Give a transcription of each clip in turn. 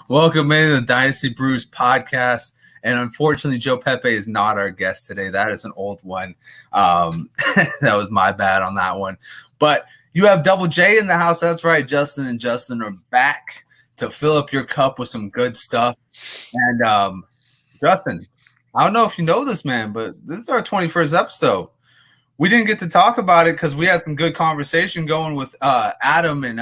Welcome into the Dynasty Brews podcast. And unfortunately, Joe Pepe is not our guest today. That is an old one. That was my bad on that one. But you have Double J in the house. That's right. Justin and Justin are back to fill up your cup with some good stuff. And Justin, I don't know if you know this, man, but this is our 21st episode. We didn't get to talk about it because we had some good conversation going with Adam and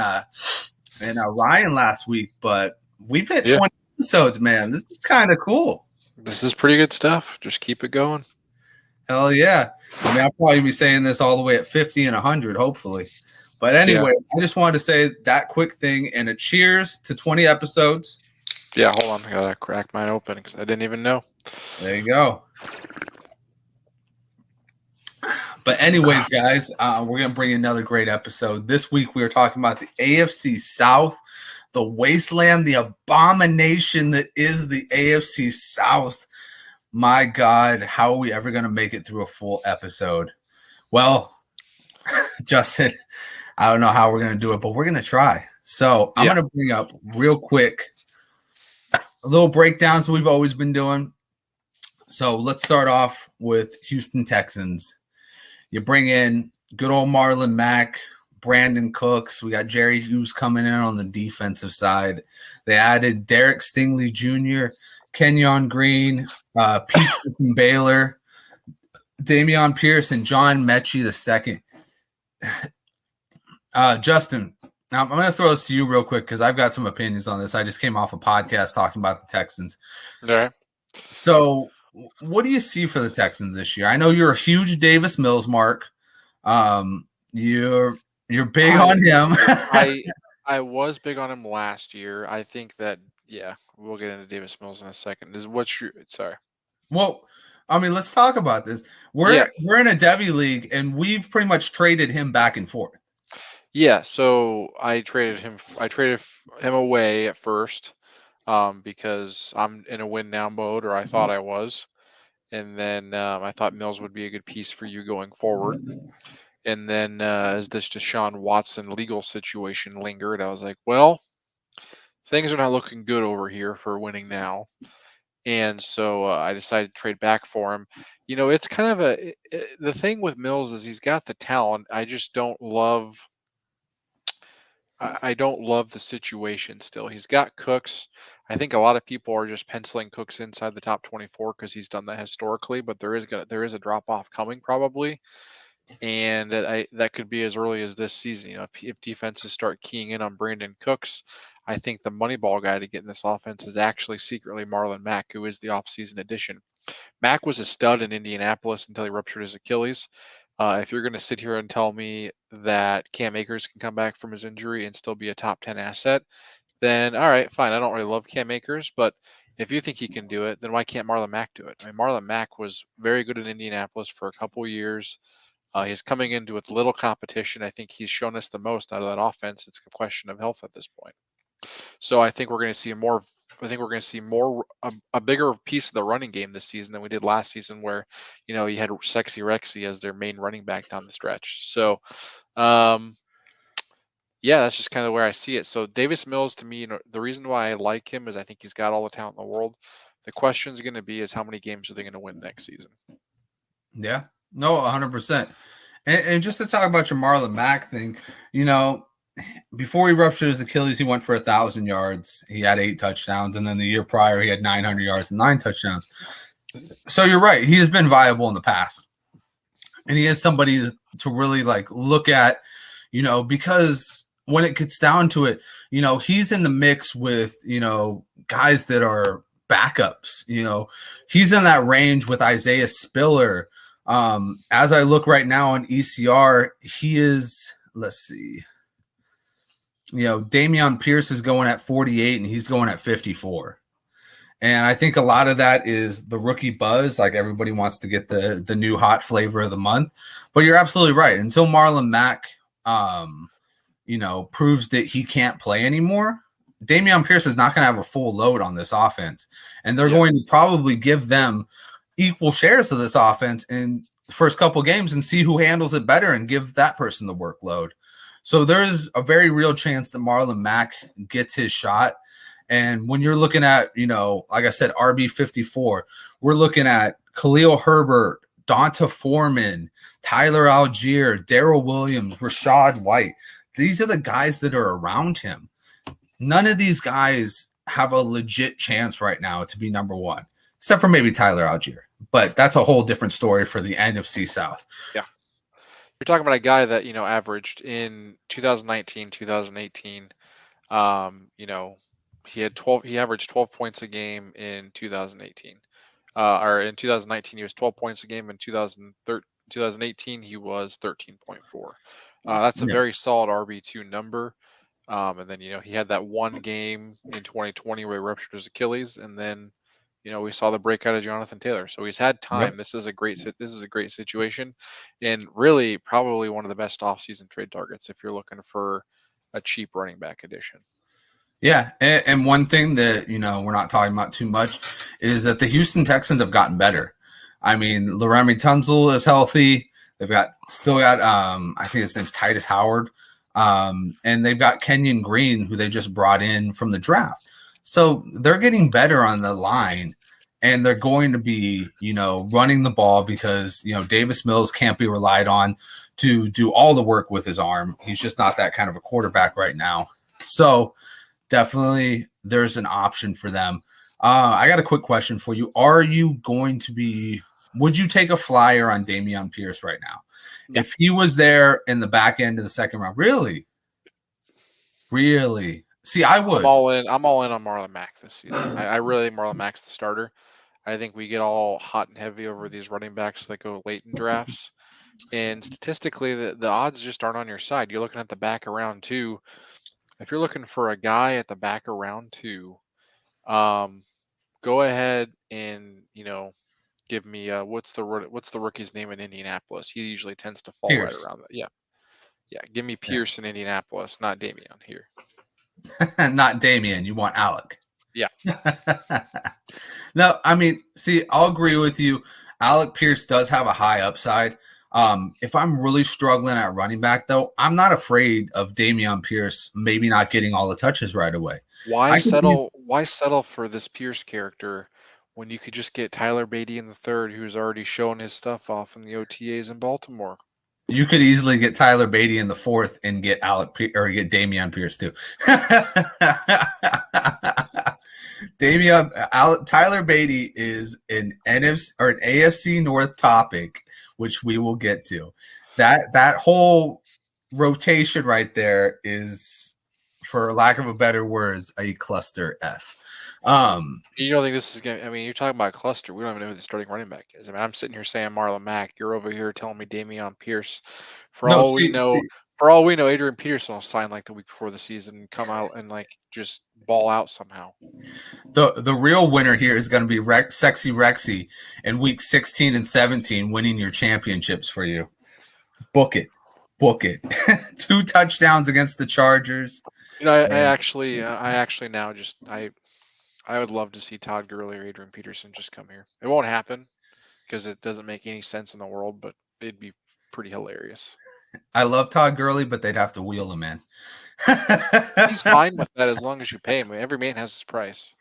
Ryan last week, but we've hit 20 episodes, man. This is kind of cool. This is pretty good stuff. Just keep it going. Hell yeah. I mean, I'll probably be saying this all the way at 50 and 100, hopefully. But anyway, I just wanted to say that quick thing and a cheers to 20 episodes. Yeah, hold on. I got to crack mine open because I didn't even know. There you go. But anyways, guys, we're going to bring another great episode. This week we are talking about the AFC South, the wasteland, the abomination that is the AFC South. My God, how are we ever going to make it through a full episode? Well, Justin, I don't know how we're going to do it, but we're going to try. So I'm going to bring up real quick a little breakdowns that we've always been doing. So let's start off with Houston Texans. You bring in good old Marlon Mack, Brandon Cooks. We got Jerry Hughes coming in on the defensive side. They added Derek Stingley Jr., Kenyon Green, Pete from Baylor, Dameon Pierce, and John Mechie II. Justin, now I'm going to throw this to you real quick because I've got some opinions on this. I just came off a podcast talking about the Texans. All right. So what do you see for the Texans this year? I know you're a huge Davis Mills mark. You're big on him. I was big on him last year. I think that we'll get into Davis Mills in a second. Sorry. Well, I mean, let's talk about this. We're in a Devy league, and we've pretty much traded him back and forth. Yeah, so I traded him away at first. Because I'm in a win now mode, or I thought I was. And then I thought Mills would be a good piece for you going forward. And then as this Deshaun Watson legal situation lingered, I was like, well, things are not looking good over here for winning now. And so I decided to trade back for him. You know, it's kind of the thing with Mills is he's got the talent. I just don't love the situation still. He's got Cooks. I think a lot of people are just penciling Cooks inside the top 24 because he's done that historically, but there is a drop off coming probably, and that could be as early as this season. You know, if defenses start keying in on Brandon Cooks, I think the Moneyball guy to get in this offense is actually secretly Marlon Mack, who is the offseason addition. Mack was a stud in Indianapolis until he ruptured his Achilles. If you're going to sit here and tell me that Cam Akers can come back from his injury and still be a top 10 asset, then all right, fine. I don't really love Cam Akers, but if you think he can do it, then why can't Marlon Mack do it? I mean, Marlon Mack was very good in Indianapolis for a couple of years. He's coming into with little competition. I think he's shown us the most out of that offense. It's a question of health at this point. So I think we're going to see more. I think we're going to see a bigger piece of the running game this season than we did last season, where you had Sexy Rexy as their main running back down the stretch. So, that's just kind of where I see it. So Davis Mills, to me, the reason why I like him is I think he's got all the talent in the world. The question is going to be is how many games are they going to win next season? Yeah, no, 100%. And just to talk about your Marlon Mack thing, before he ruptured his Achilles, he went for 1,000 yards. He had 8 touchdowns. And then the year prior, he had 900 yards and 9 touchdowns. So you're right. He has been viable in the past. And he is somebody to really look at, because when it gets down to it, he's in the mix with, guys that are backups. He's in that range with Isaiah Spiller. As I look right now on ECR, he is, let's see. Dameon Pierce is going at 48 and he's going at 54. And I think a lot of that is the rookie buzz. Like everybody wants to get the new hot flavor of the month. But you're absolutely right. Until Marlon Mack, proves that he can't play anymore, Dameon Pierce is not going to have a full load on this offense. And they're going to probably give them equal shares of this offense in the first couple games and see who handles it better and give that person the workload. So there is a very real chance that Marlon Mack gets his shot. And when you're looking at, like I said, RB54, we're looking at Khalil Herbert, Donta Foreman, Tyler Algier, Darrell Williams, Rashad White. These are the guys that are around him. None of these guys have a legit chance right now to be number one, except for maybe Tyler Algier. But that's a whole different story for the NFC South. Yeah. You're talking about a guy that, averaged in 2019, 2018. He averaged 12 points a game in 2018. Or in 2019, he was 12 points a game. In 2018, he was 13.4. That's a very solid RB2 number. And then, he had that one game in 2020 where he ruptured his Achilles, and then, we saw the breakout of Jonathan Taylor. So he's had time. Yep. This is a great situation, and really probably one of the best offseason trade targets if you're looking for a cheap running back addition. Yeah, and one thing that we're not talking about too much is that the Houston Texans have gotten better. I mean, Laramie Tunsil is healthy. They've still got I think his name's Titus Howard, and they've got Kenyon Green, who they just brought in from the draft. So they're getting better on the line, and they're going to be running the ball because Davis Mills can't be relied on to do all the work with his arm. He's just not that kind of a quarterback right now. So definitely there's an option for them. I got a quick question for you. Would you take a flyer on Dameon Pierce right now? No. If he was there in the back end of the second round? Really? See, I would. I'm all in on Marlon Mack this season. I really think Marlon Mack's the starter. I think we get all hot and heavy over these running backs that go late in drafts. And statistically, the odds just aren't on your side. You're looking at the back of round 2. If you're looking for a guy at the back of round 2, go ahead and give me what's the rookie's name in Indianapolis? He usually tends to fall Pierce. Right around that. Yeah. Give me Pierce in Indianapolis, not Dameon here. Not Dameon. You want Alec. Yeah. No, I mean, see, I'll agree with you. Alec Pierce does have a high upside. If I'm really struggling at running back, though, I'm not afraid of Dameon Pierce maybe not getting all the touches right away. Why settle for this Pierce character when you could just get Tyler Beatty in the third, who's already shown his stuff off in the OTAs in Baltimore? You could easily get Tyler Beatty in the fourth and get get Dameon Pierce too. Tyler Beatty is an NFC or an AFC North topic, which we will get to. That whole rotation right there is, for lack of a better words, a cluster F. You don't think this is going to – I mean, you're talking about a cluster. We don't even know who the starting running back is. I mean, I'm sitting here saying Marlon Mack. You're over here telling me Dameon Pierce. For all we know, Adrian Peterson will sign like the week before the season and come out and like just ball out somehow. The real winner here is going to be Sexy Rexy in week 16 and 17 winning your championships for you. Book it. 2 touchdowns against the Chargers. I would love to see Todd Gurley or Adrian Peterson just come here. It won't happen because it doesn't make any sense in the world, but it'd be pretty hilarious. I love Todd Gurley, but they'd have to wheel him in. He's fine with that as long as you pay him. Every man has his price.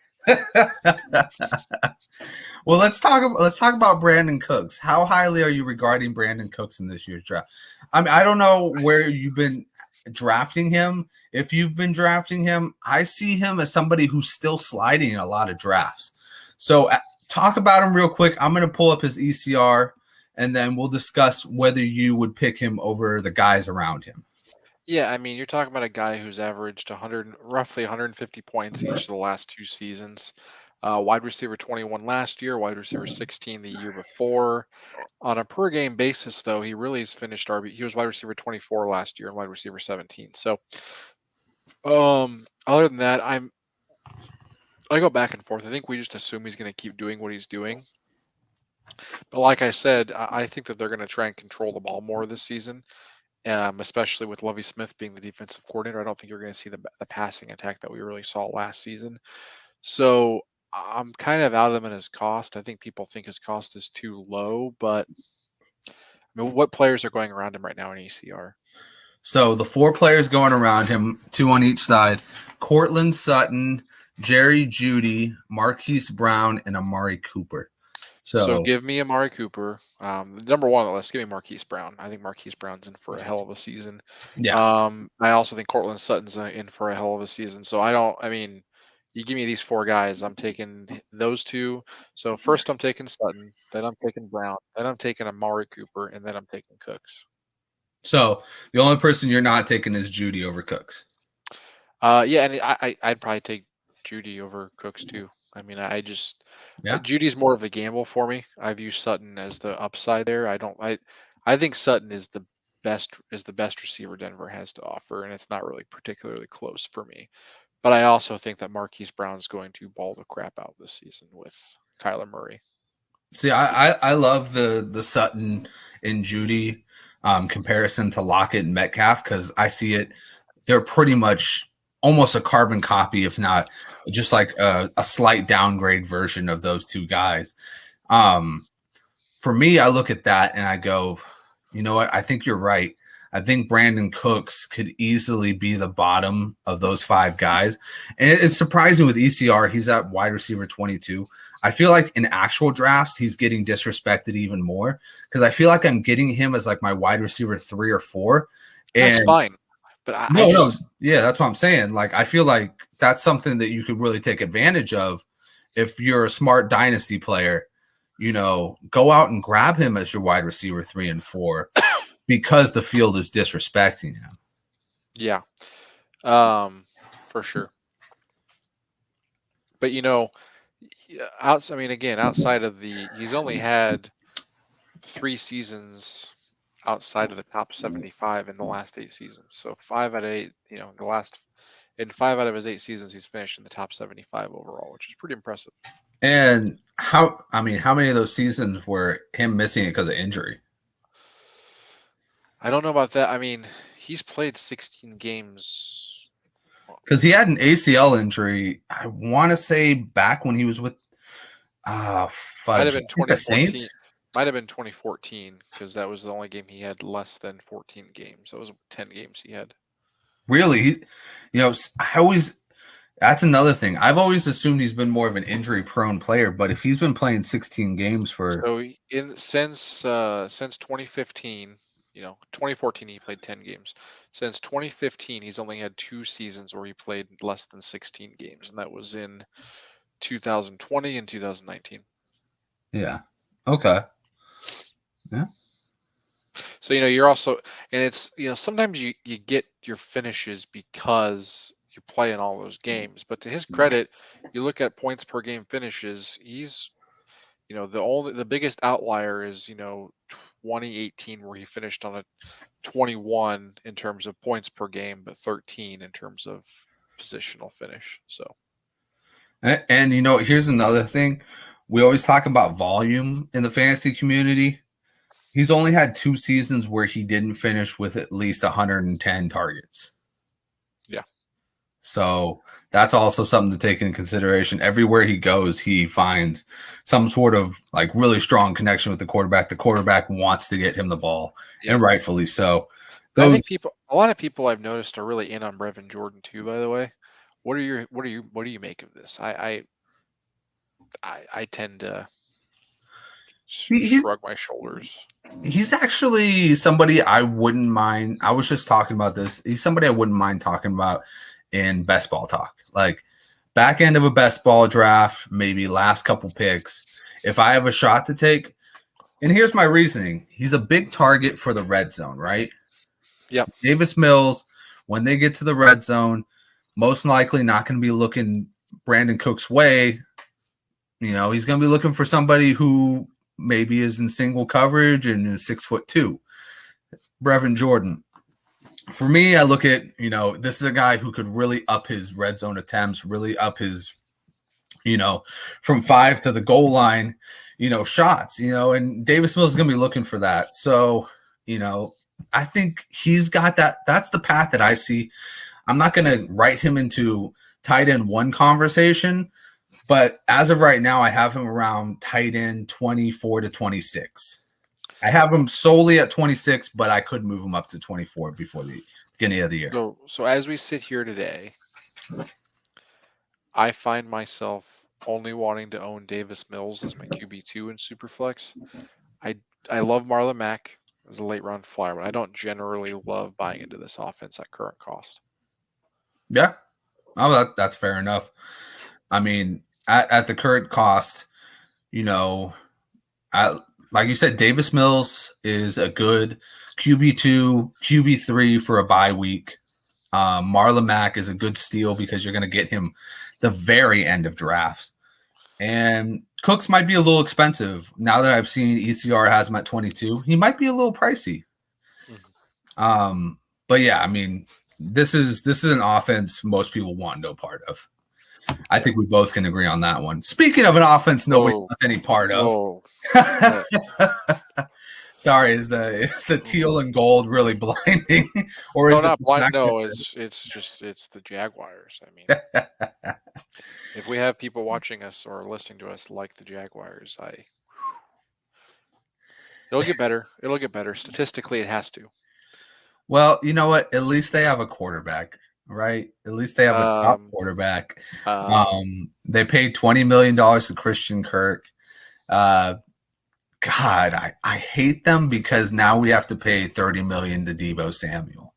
Well, let's talk about Brandon Cooks. How highly are you regarding Brandon Cooks in this year's draft? I mean, I don't know where you've been drafting him. If you've been drafting him, I see him as somebody who's still sliding in a lot of drafts. So talk about him real quick. I'm going to pull up his ECR, and then we'll discuss whether you would pick him over the guys around him. Yeah, I mean, you're talking about a guy who's averaged roughly 150 points each of the last 2 seasons. Wide receiver 21 last year, wide receiver 16 the year before. On a per game basis, though, he really has finished RB. He was wide receiver 24 last year and wide receiver 17. So, other than that, I go back and forth. I think we just assume he's going to keep doing what he's doing. But like I said, I think that they're going to try and control the ball more this season. Especially with Lovie Smith being the defensive coordinator. I don't think you're going to see the passing attack that we really saw last season. So I'm kind of out of him at his cost. I think people think his cost is too low, but I mean, what players are going around him right now in ECR? So the 4 players going around him, 2 on each side: Cortland Sutton, Jerry Judy, Marquise Brown, and Amari Cooper. So So give me Amari Cooper. Number one on the list, give me Marquise Brown. I think Marquise Brown's in for a hell of a season. yeah. I also think Cortland Sutton's in for a hell of a season. So I mean, you give me these four guys, I'm taking those two. So first I'm taking Sutton, then I'm taking Brown, then I'm taking Amari Cooper, and then I'm taking Cooks. So the only person you're not taking is Judy over Cooks. Yeah, and I'd probably take Judy over Cooks too. I mean, Yeah. Judy's more of a gamble for me. I view Sutton as the upside there. I think Sutton is the best receiver Denver has to offer, and it's not really particularly close for me. But I also think that Marquise Brown's going to ball the crap out this season with Kyler Murray. See, I love the Sutton and Judy comparison to Lockett and Metcalf because I see it. They're pretty much almost a carbon copy, if not just like a slight downgrade version of those two guys. For me, I look at that and I go, you know what? I think you're right. I think Brandon Cooks could easily be the bottom of those five guys. And it's surprising with ECR, he's at wide receiver 22. I feel like in actual drafts, he's getting disrespected even more because I feel like I'm getting him as like my wide receiver 3 or 4. That's And fine. But I just yeah, that's what I'm saying. Like, I feel like that's something that you could really take advantage of if you're a smart dynasty player. You know, go out and grab him as your wide receiver 3 and 4 because the field is disrespecting him. Yeah, for sure. But I mean, again, outside of he's only had 3 seasons outside of the top 75 in the last 8 seasons. So 5 out of 8, in 5 out of his 8 seasons, he's finished in the top 75 overall, which is pretty impressive. And how many of those seasons were him missing it because of injury? I don't know about that. I mean, he's played 16 games. Because he had an ACL injury, I want to say back when he was with might have been 2014. Saints. Might have been 2014 because that was the only game he had less than 14 games. That was 10 games he had. Really, that's another thing. I've always assumed he's been more of an injury-prone player, but if he's been playing 16 games since 2015, 2014 he played 10 games. Since 2015, he's only had 2 seasons where he played less than 16 games, and that was in 2020 and 2019. Yeah. Okay. Yeah. So you're also, and it's sometimes you get your finishes because you're playing all those games. But to his credit, you look at points per game finishes. He's the biggest outlier is 2018 where he finished on a 21 in terms of points per game, but 13 in terms of positional finish. So, and here's another thing. We always talk about volume in the fantasy community. He's only had 2 seasons where he didn't finish with at least 110 targets. Yeah. So that's also something to take into consideration. Everywhere he goes, he finds some sort of like really strong connection with the quarterback. The quarterback wants to get him the ball, and rightfully so. I think a lot of people I've noticed are really in on Brevin Jordan too. By the way, what do you make of this? I tend to shrug my shoulders. He's actually somebody I wouldn't mind. I was just talking about this. He's somebody I wouldn't mind talking about in best ball talk, like back end of a best ball draft, maybe last couple picks. If I have a shot to take, and here's my reasoning: he's a big target for the red zone, right? Yep. Davis Mills, when they get to the red zone, most likely not going to be looking Brandon Cook's way. He's going to be looking for somebody who maybe is in single coverage and is 6'2". Brevin Jordan. For me, I look at, this is a guy who could really up his red zone attempts, really up his, from 5 to the goal line, shots, and Davis Mills is going to be looking for that. So, I think he's got that. That's the path that I see. I'm not going to write him into tight end 1 conversation, but as of right now, I have him around tight end 24 to 26. I have him solely at 26, but I could move him up to 24 before the beginning of the year. So as we sit here today, I find myself only wanting to own Davis Mills as my QB2 in Superflex. I I love Marlon Mack as a late round flyer, but I don't generally love buying into this offense at current cost. Yeah. Oh, that's fair enough. I mean, at the current cost, you know, like you said, Davis Mills is a good QB2, QB3 for a bye week. Marlon Mack is a good steal because you're going to get him the very end of drafts. And Cooks might be a little expensive. Now that I've seen ECR has him at 22, he might be a little pricey. But yeah, I mean, this is an offense most people want no part of. I think we both can agree on that one. Speaking of an offense nobody wants any part of. Sorry, is the teal and gold really blinding? Or no, is not blind. No, it's the Jaguars. I mean, if we have people watching us or listening to us like the Jaguars, it'll get better. It'll get better. Statistically, it has to. Well, you know what? At least they have a quarterback, right? At least they have a top quarterback. They paid $20 million to Christian Kirk. God, I hate them because now we have to pay $30 million to Deebo Samuel,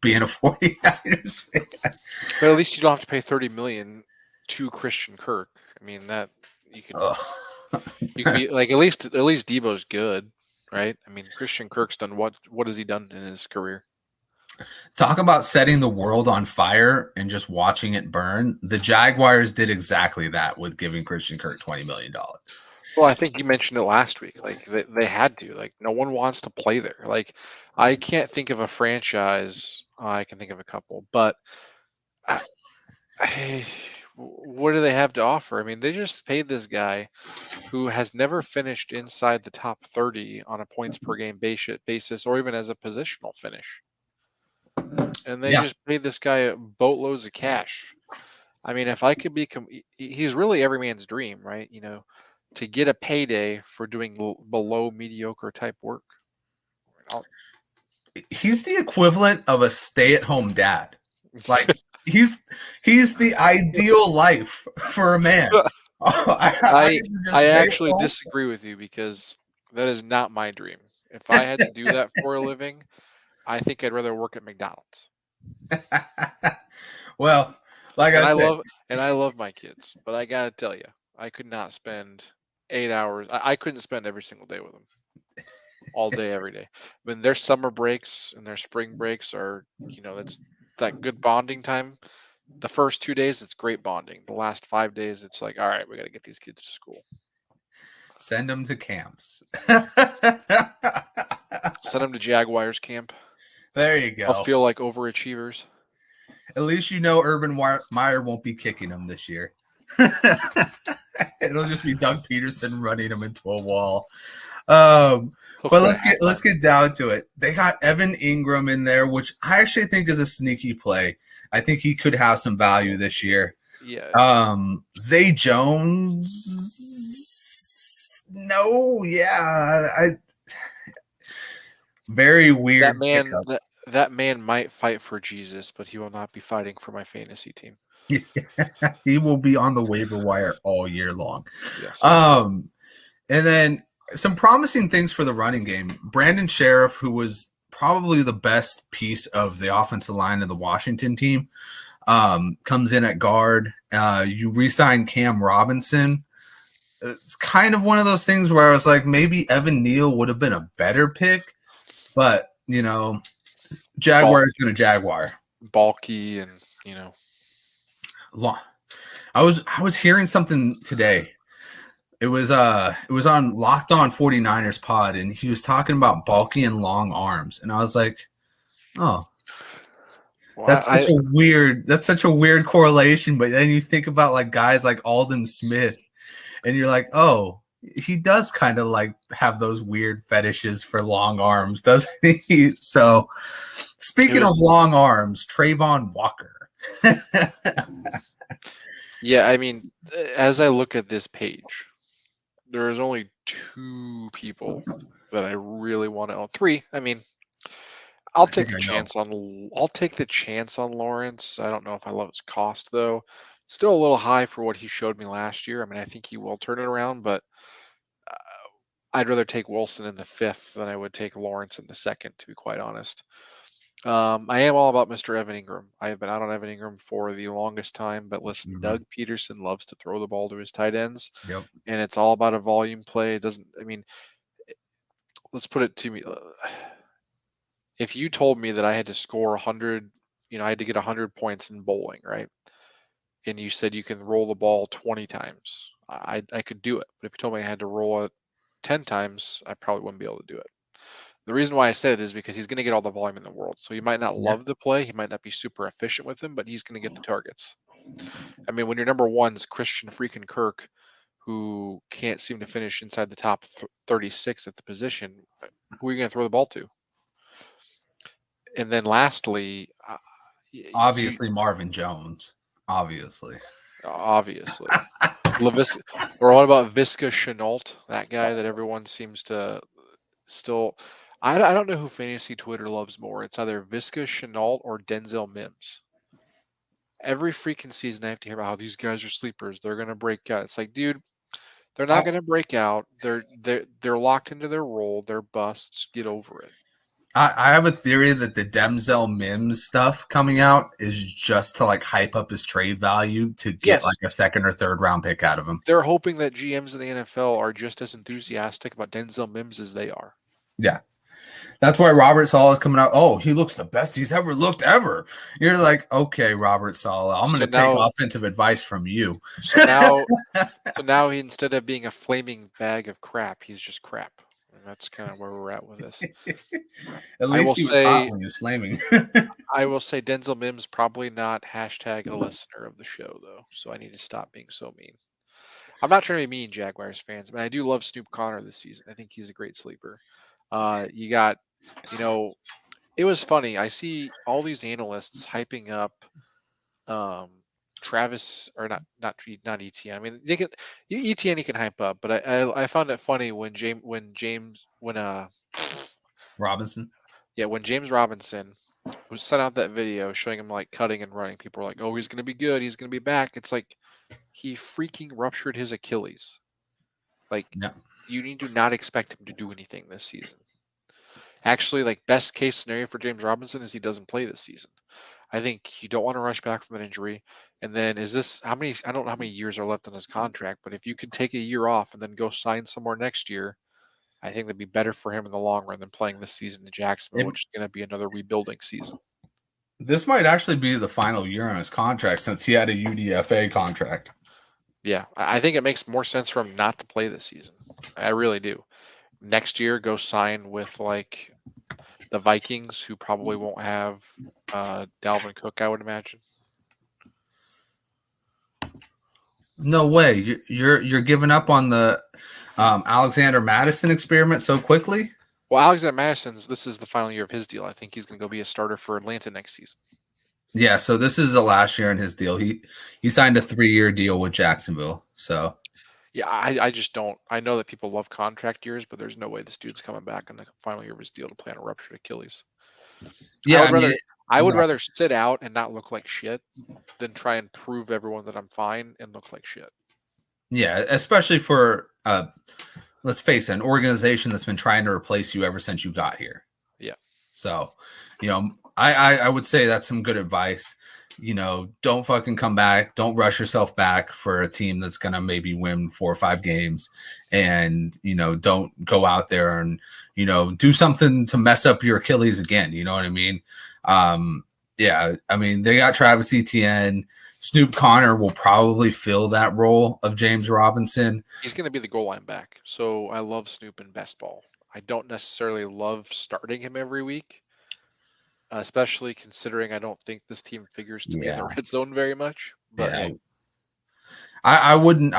being a 49ers fan. But at least you don't have to pay $30 million to Christian Kirk. I mean that you could be like at least Deebo's good, right? I mean Christian Kirk's done what has he done in his career? Talk about setting the world on fire and just watching it burn. The Jaguars did exactly that with giving Christian Kirk $20 million. Well, I think you mentioned it last week. Like they had to. Like no one wants to play there. Like I can't think of a franchise. I can think of a couple, but what do they have to offer? I mean, they just paid this guy who has never finished inside the top 30 on a points per game basis or even as a positional finish. And they just paid this guy boatloads of cash. I mean, if I could he's really every man's dream, right? You know, to get a payday for doing below mediocre type work. He's the equivalent of a stay-at-home dad. Like he's the ideal life for a man. I actually disagree with you because that is not my dream. If I had to do that for a living, I think I'd rather work at McDonald's. Well, like I said, I love my kids, but I gotta tell you, I could not spend 8 hours. I couldn't spend every single day with them, all day, every day. I mean, their summer breaks and their spring breaks are, that's that good bonding time. The first 2 days, it's great bonding. The last 5 days, it's like, all right, we got to get these kids to school. Send them to camps. Send them to Jaguars camp. There you go. I'll feel like overachievers. At least Urban Meyer won't be kicking them this year. It'll just be Doug Peterson running them into a wall. But let's get down to it. They got Evan Ingram in there, which I actually think is a sneaky play. I think he could have some value this year. Yeah. Zay Jones. No, yeah. Very weird. That man might fight for Jesus, but he will not be fighting for my fantasy team. He will be on the waiver wire all year long. Yes. And then some promising things for the running game. Brandon Sheriff, who was probably the best piece of the offensive line of the Washington team, comes in at guard. You re-sign Cam Robinson. It's kind of one of those things where I was like, maybe Evan Neal would have been a better pick, but Jaguar is going to Jaguar. Bulky and I was hearing something today. It was on Locked On 49ers pod, and he was talking about bulky and long arms, and I was like, oh, that's such a weird correlation. But then you think about like guys like Aldon Smith, and you're like, oh, he does kind of like have those weird fetishes for long arms, doesn't he? So, speaking of long arms, Trayvon Walker. Yeah, I mean, as I look at this page, there is only 2 people that I really want to own. 3. I mean, I'll take the chance on Lawrence. I don't know if I love his cost though. Still a little high for what he showed me last year. I mean, I think he will turn it around, but uh, I'd rather take Wilson in the 5th than I would take Lawrence in the 2nd, to be quite honest. I am all about Mr. Evan Ingram. I have been out on Evan Ingram for the longest time, but listen, Mm-hmm. Doug Peterson loves to throw the ball to his tight ends, Yep. and it's all about a volume play. It doesn't, I mean, let's put it to me. If you told me that I had to score 100, I had to get 100 points in bowling, right? And you said you can roll the ball 20 times, I could do it. But if you told me I had to roll it 10 times, I probably wouldn't be able to do it. The reason why I said it is because he's going to get all the volume in the world. So he might not Yeah. love the play. He might not be super efficient with him, but he's going to get the targets. I mean, when your number one is Christian freaking Kirk, who can't seem to finish inside the top 36 at the position, who are you going to throw the ball to? And then lastly, you Obviously, Marvin Jones. Obviously. obviously. Lavis, or what about Visca Chenault, that guy that everyone seems to still. I don't know who fantasy Twitter loves more. It's either Visca Chenault or Denzel Mims. Every freaking season, I have to hear about how these guys are sleepers. They're gonna break out. It's like, dude, they're not gonna break out. They're locked into their role. They're busts. Get over it. I have a theory that the Denzel Mims stuff coming out is just to like hype up his trade value to get Yes, like a second or third round pick out of him. they're hoping that GMs in the NFL are just as enthusiastic about Denzel Mims as they are. Yeah. That's why Robert Sala is coming out. Oh, he looks the best he's ever looked ever. You're like, okay, Robert Sala, I'm going So to take now, offensive advice from you. so now, so now, he, instead of being a flaming bag of crap, he's just crap. And that's kind of where we're at with this. At I will least he was hot say, when he was flaming. I will say, Denzel Mims probably not hashtag a listener of the show though, so I need to stop being so mean. I'm not trying to be mean, Jaguars fans, but I do love Snoop Connor this season. I think he's a great sleeper. You got, you know, it was funny. I see all these analysts hyping up um, Travis, or not ETN. I mean, they can ETN you can hype up, but I found it funny when Robinson. yeah, when James Robinson was sent out that video showing him like cutting and running, people were like, "Oh, he's gonna be good. He's gonna be back." It's like he freaking ruptured his Achilles. Like, Yeah. you need to not expect him to do anything this season. Actually, like, best case scenario for James Robinson is he doesn't play this season. I think you don't want to rush back from an injury. And then is this how many? I don't know how many years are left on his contract, but if you could take a year off and then go sign somewhere next year, I think that'd be better for him in the long run than playing this season in Jacksonville, It, which is going to be another rebuilding season. this might actually be the final year on his contract since he had a UDFA contract. Yeah, I think it makes more sense for him not to play this season. I really do. Next year, go sign with like the Vikings, who probably won't have Dalvin Cook, I would imagine. No way. You're giving up on the Alexander Madison experiment so quickly? Well, Alexander Madison's, this is the final year of his deal. I think he's going to go be a starter for Atlanta next season. Yeah, so this is the last year in his deal. He signed a 3-year deal with Jacksonville. So Yeah, I just don't. I know that people love contract years, but there's no way this dude's coming back in the final year of his deal to play on a ruptured Achilles. I yeah, would I mean, rather I would rather sit out and not look like shit than try and prove everyone that I'm fine and look like shit. yeah, especially for let's face it, an organization that's been trying to replace you ever since you got here. Yeah. So, I would say that's some good advice. Don't fucking come back. Don't rush yourself back for a team that's gonna maybe win 4 or 5 games, and don't go out there and do something to mess up your Achilles again. You know what I mean? Yeah, I mean they got Travis Etienne. Snoop Connor will probably fill that role of James Robinson. He's going to be the goal line back. So I love Snoop in best ball. I don't necessarily love starting him every week, especially considering I don't think this team figures to be in the Yeah, red zone very much. But yeah. hey, I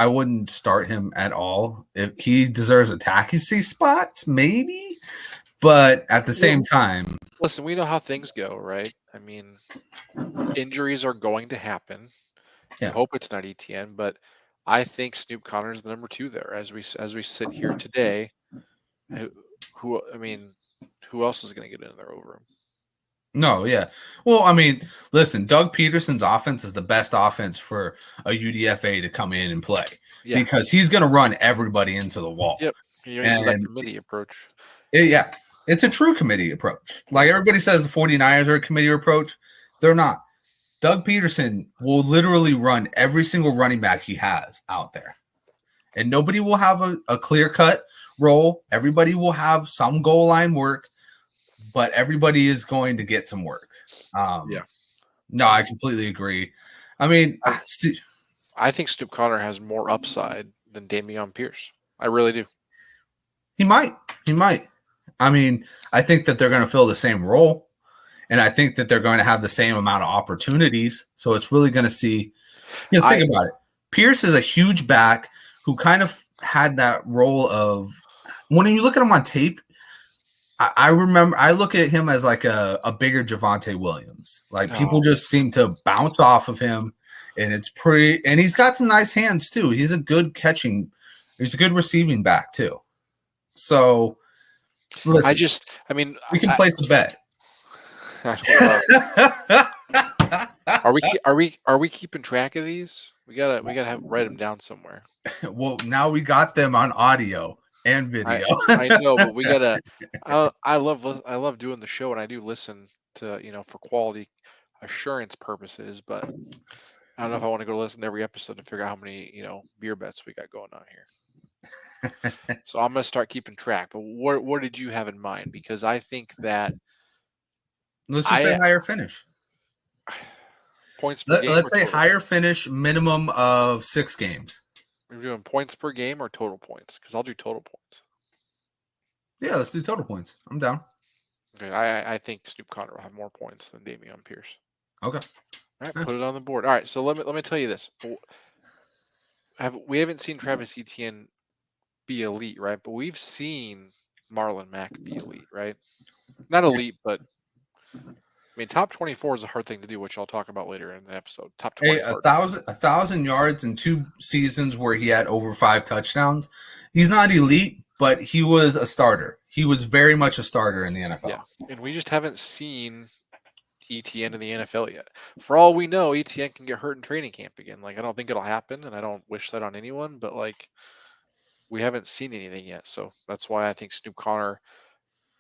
wouldn't start him at all. If he deserves a taxi spot, maybe, but at the well, same time, listen, we know how things go, right? I mean, injuries are going to happen. You yeah. hope it's not ETN, but I think Snoop Connor is the number 2 there as we sit here today. Who I mean, who else is going to get in there over him? No, yeah. Well, I mean, listen, Doug Peterson's offense is the best offense for a UDFA to come in and play Yeah. because he's going to run everybody into the wall. Yep. He uses that And committee approach. yeah, it's a true committee approach. Like everybody says the 49ers are a committee approach. They're not. Doug Peterson will literally run every single running back he has out there. And nobody will have a clear-cut role. Everybody will have some goal line work, but everybody is going to get some work. Yeah. No, I completely agree. I mean, I think Snoop Connor has more upside than Dameon Pierce. I really do. he might. He might. I mean, I think that they're going to fill the same role, and I think that they're going to have the same amount of opportunities. So it's really going to see. Because think about it. Pierce is a huge back who kind of had that role of when you look at him on tape. I remember I look at him as like a bigger Javonte Williams. Like people just seem to bounce off of him, and it's pretty. And he's got some nice hands too. He's a good catching. He's a good receiving back too. So listen, we can place a bet. Are we keeping track of these? We gotta write them down somewhere. Well, now we got them on audio and video. I know, but we gotta. I love doing the show, and I do listen to for quality assurance purposes. But I don't know if I want to go listen to every episode to figure out how many beer bets we got going on here. So I'm gonna start keeping track. But what did you have in mind? Because I think that let's just say higher finish. Points per game. Let's say higher finish, minimum of 6 games. We're doing points per game or total points? Because I'll do total points. Yeah, let's do total points. I'm down. Okay, I think Snoop Connor will have more points than Dameon Pierce. Okay. All right, put it on the board. All right, so let me tell you this. We haven't seen Travis Etienne be elite, right? But we've seen Marlon Mack be elite, right? Not elite, but I mean, top 24 is a hard thing to do, which I'll talk about later in the episode. Top 20. 1,000 yards in 2 seasons where he had over 5 touchdowns. He's not elite, but he was a starter. He was very much a starter in the NFL. Yeah, and we just haven't seen Etienne in the NFL yet. For all we know, Etienne can get hurt in training camp again. Like, I don't think it'll happen, and I don't wish that on anyone, but like, we haven't seen anything yet. So that's why I think Snoop Connor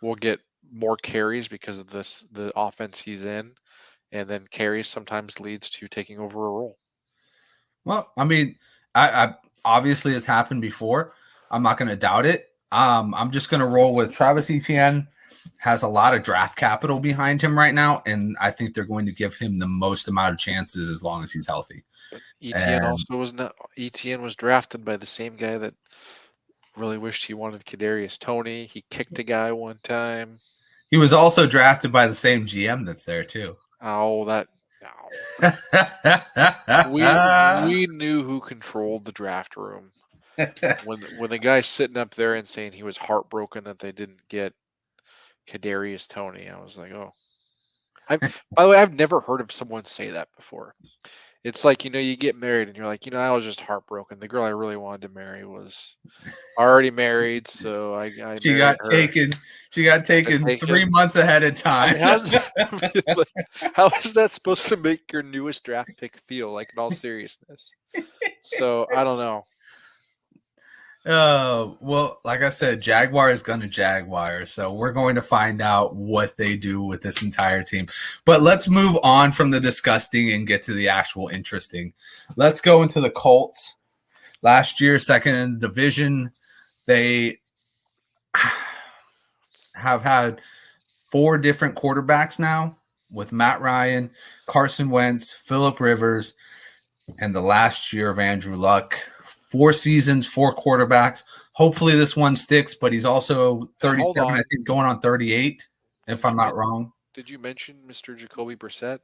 will get more carries because of the offense he's in, and then carries sometimes leads to taking over a role. Well, I mean, I obviously it's happened before. I'm not going to doubt it. I'm just going to roll with Travis Etienne. Has a lot of draft capital behind him right now, and I think they're going to give him the most amount of chances as long as he's healthy. Etienne was drafted by the same guy that really wished he wanted Kadarius Toney. He kicked a guy one time. He was also drafted by the same GM that's there too. We knew who controlled the draft room. When the guy's sitting up there and saying he was heartbroken that they didn't get Kadarius Toney, I was like, oh. By the way, I've never heard of someone say that before. It's like, you get married and you're like, I was just heartbroken. The girl I really wanted to marry was already married, so she got taken. She got taken 3 months ahead of time. I mean, how is that supposed to make your newest draft pick feel? Like, in all seriousness. So I don't know. Well, like I said, Jaguar is going to Jaguar, so we're going to find out what they do with this entire team. But let's move on from the disgusting and get to the actual interesting. Let's go into the Colts. Last year, second in the division, they have had 4 different quarterbacks now with Matt Ryan, Carson Wentz, Phillip Rivers, and the last year of Andrew Luck. 4 seasons, 4 quarterbacks. Hopefully this one sticks, but he's also 37, I think, going on 38, if I'm not wrong. Did you mention Mr. Jacoby Brissett?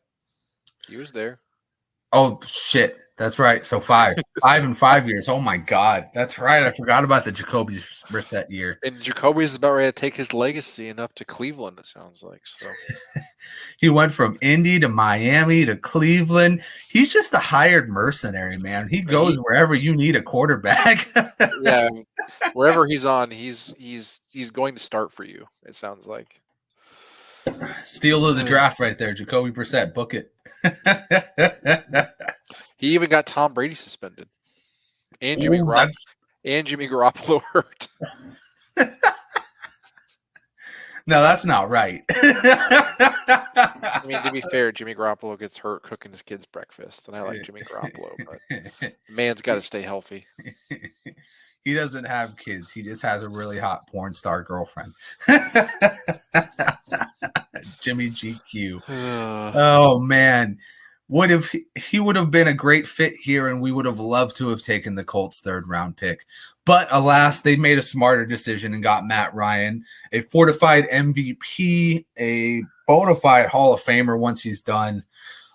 He was there. Oh, shit. That's right. So 5 in 5 years. Oh, my God. That's right. I forgot about the Jacoby Brissett year. And Jacoby's about ready to take his legacy and up to Cleveland, it sounds like. So he went from Indy to Miami to Cleveland. He's just a hired mercenary, man. He goes wherever you need a quarterback. Yeah, wherever he's on, he's going to start for you, it sounds like. Steal of the draft right there, Jacoby Brissett. Book it. He even got Tom Brady suspended, and Ooh, that's Jimmy Garoppolo hurt. no, that's not right. I mean, to be fair, Jimmy Garoppolo gets hurt cooking his kids breakfast, and I like Jimmy Garoppolo, but the man's got to stay healthy. He doesn't have kids. He just has a really hot porn star girlfriend. Jimmy GQ. Oh man. He would have been a great fit here, and we would have loved to have taken the Colts 3rd round pick. But alas, they made a smarter decision and got Matt Ryan, a fortified MVP, a bona fide Hall of Famer once he's done.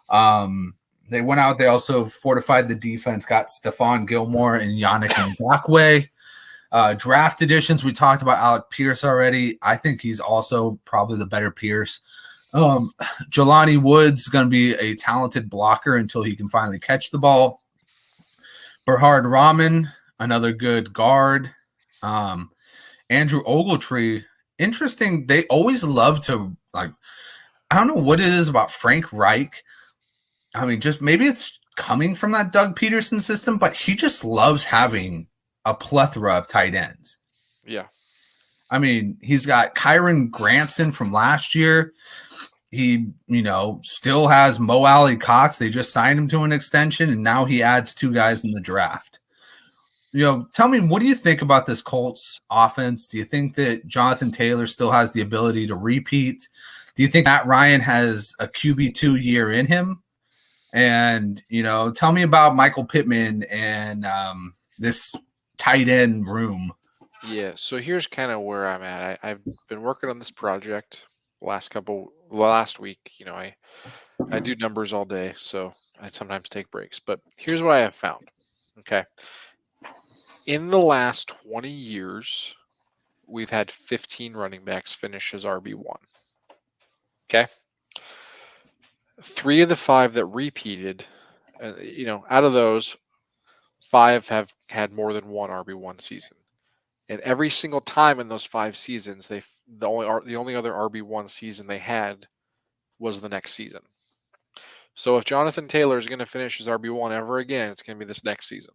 They went out. They also fortified the defense, got Stephon Gilmore and Yannick Ngakoue. Draft additions, we talked about Alec Pierce already. I think he's also probably the better Pierce. Jelani Woods is going to be a talented blocker until he can finally catch the ball. Berhard Rahman, another good guard. Andrew Ogletree, interesting. They always love to, like, I don't know what it is about Frank Reich. I mean, just maybe it's coming from that Doug Peterson system, but he just loves having a plethora of tight ends. Yeah. I mean, he's got Kyron Granson from last year. He, still has Mo Alley Cox. They just signed him to an extension, and now he adds 2 guys in the draft. Tell me, what do you think about this Colts offense? Do you think that Jonathan Taylor still has the ability to repeat? Do you think Matt Ryan has a QB2 year in him? And, tell me about Michael Pittman and this tight end room. Yeah, so here's kind of where I'm at. I've been working on this project last week. I do numbers all day, so I sometimes take breaks. But here's what I have found. Okay. In the last 20 years, we've had 15 running backs finish as RB1. Okay. 3 of the 5 that repeated, out of those, 5 have had more than one RB1 season. And every single time in those 5 seasons, the only other RB1 season they had was the next season. So if Jonathan Taylor is going to finish his RB1 ever again, it's going to be this next season.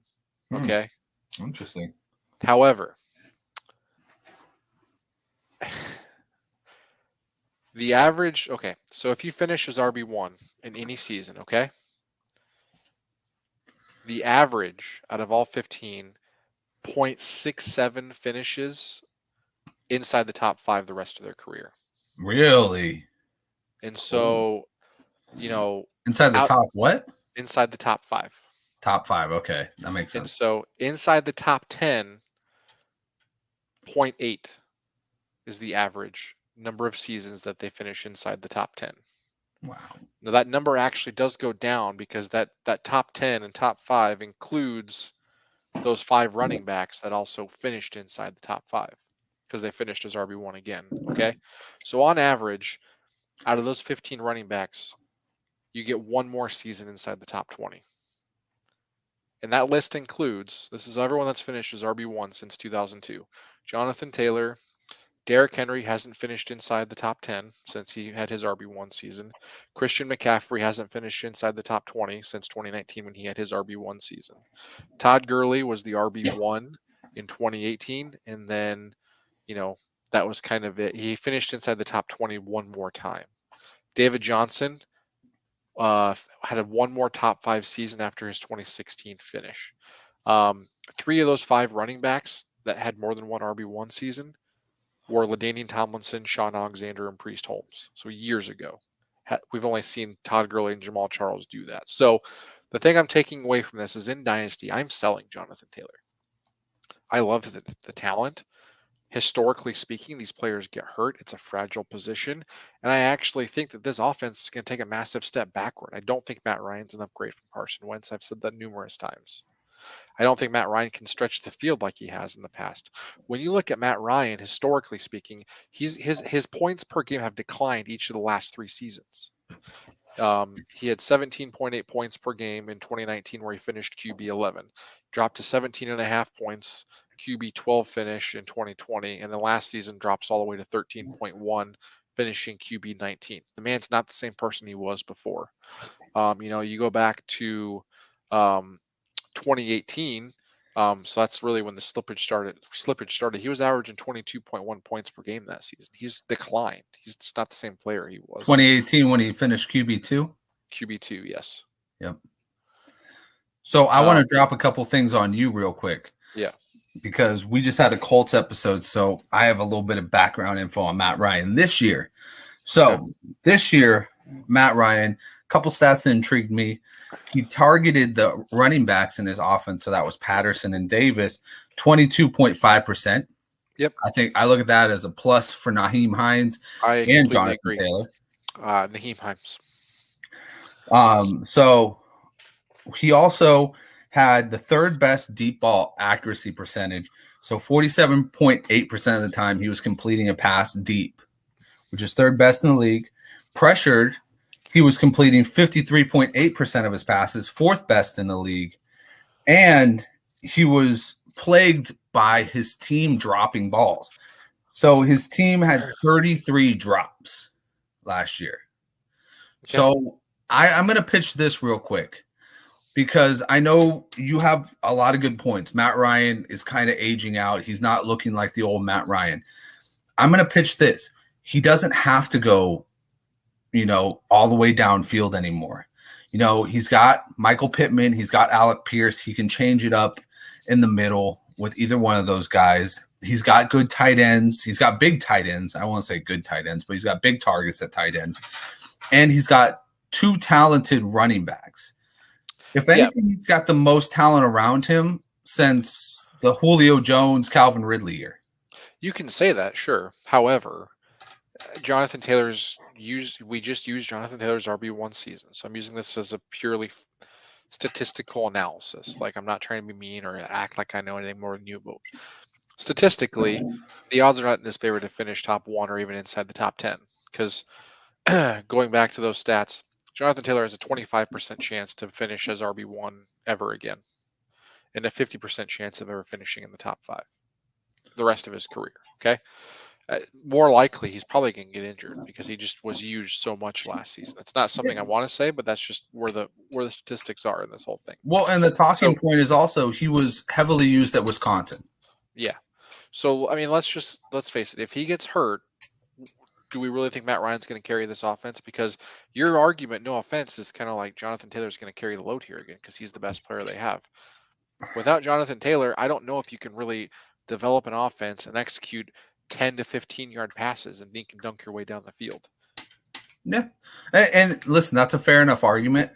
Okay. Interesting. However, the average, so if you finish as RB1 in any season, okay, the average out of all 15, 0.67 finishes inside the top 5 the rest of their career. Really? And so, inside the top what? Inside the top 5. Top 5, okay. That makes sense. And so inside the top 10, 0.8 is the average number of seasons that they finish inside the top 10. Wow. Now that number actually does go down because that top 10 and top 5 includes those 5 running backs that also finished inside the top 5 because they finished as RB1 again. Okay. So on average, out of those 15 running backs, you get one more season inside the top 20. And that list includes, this is everyone that's finished as RB1 since 2002. Jonathan Taylor, Derrick Henry hasn't finished inside the top 10 since he had his RB1 season. Christian McCaffrey hasn't finished inside the top 20 since 2019 when he had his RB1 season. Todd Gurley was the RB1 in 2018, and then, that was kind of it. He finished inside the top 20 one more time. David Johnson had one more top 5 season after his 2016 finish. 3 of those 5 running backs that had more than one RB1 season were LaDainian Tomlinson, Sean Alexander, and Priest Holmes. So years ago. We've only seen Todd Gurley and Jamal Charles do that. So the thing I'm taking away from this is in Dynasty, I'm selling Jonathan Taylor. I love the talent. Historically speaking, these players get hurt. It's a fragile position. And I actually think that this offense is going to take a massive step backward. I don't think Matt Ryan's an upgrade from Carson Wentz. I've said that numerous times. I don't think Matt Ryan can stretch the field like he has in the past. When you look at Matt Ryan, historically speaking, his points per game have declined each of the last 3 seasons. He had 17.8 points per game in 2019 where he finished QB 11. Dropped to 17.5 points QB 12 finish in 2020, and the last season drops all the way to 13.1 finishing QB 19. The man's not the same person he was before. You go back to 2018. So that's really when the slippage started. He was averaging 22.1 points per game that season. He's declined. He's not the same player he was. 2018 when he finished QB2? QB2, yes. Yep. So I want to drop a couple things on you real quick. Yeah. Because we just had a Colts episode, so I have a little bit of background info on Matt Ryan this year. So this year, Matt Ryan, a couple stats that intrigued me. He targeted the running backs in his offense, so that was Patterson and Davis, 22.5%. Yep. I think I look at that as a plus for Nyheim Hines and Jonathan Taylor. Nyheim Hines. So he also had the third best deep ball accuracy percentage. So 47.8% of the time he was completing a pass deep, which is third best in the league. Pressured, he was completing 53.8% of his passes, fourth best in the league. And he was plagued by his team dropping balls. So his team had 33 drops last year. Okay. So I'm going to pitch this real quick, because I know you have a lot of good points. Matt Ryan is kind of aging out. He's not looking like the old Matt Ryan. I'm going to pitch this. He doesn't have to go, all the way downfield anymore. He's got Michael Pittman. He's got Alec Pierce. He can change it up in the middle with either one of those guys. He's got good tight ends. He's got big tight ends. I won't say good tight ends, but he's got big targets at tight end. And he's got two talented running backs. If anything, he's got the most talent around him since the Julio Jones, Calvin Ridley year. You can say that, sure. However, Jonathan Taylor's we just used Jonathan Taylor's RB1 season. So I'm using this as a purely statistical analysis. Like, I'm not trying to be mean or act like I know anything more than you, but statistically, the odds are not in his favor to finish top 1 or even inside the top 10. Because going back to those stats, Jonathan Taylor has a 25% chance to finish as RB1 ever again, and a 50% chance of ever finishing in the top 5 the rest of his career. Okay. More likely, he's probably going to get injured because he just was used so much last season. That's not something I want to say, but that's just where the statistics are in this whole thing. Well, and the talking point is also he was heavily used at Wisconsin. Yeah. So, I mean, let's face it. If he gets hurt, do we really think Matt Ryan's going to carry this offense? Because your argument, no offense, is kind of like Jonathan Taylor's going to carry the load here again because he's the best player they have. Without Jonathan Taylor, I don't know if you can really develop an offense and execute 10 to 15-yard passes and dink and dunk your way down the field. Yeah. And listen, that's a fair enough argument.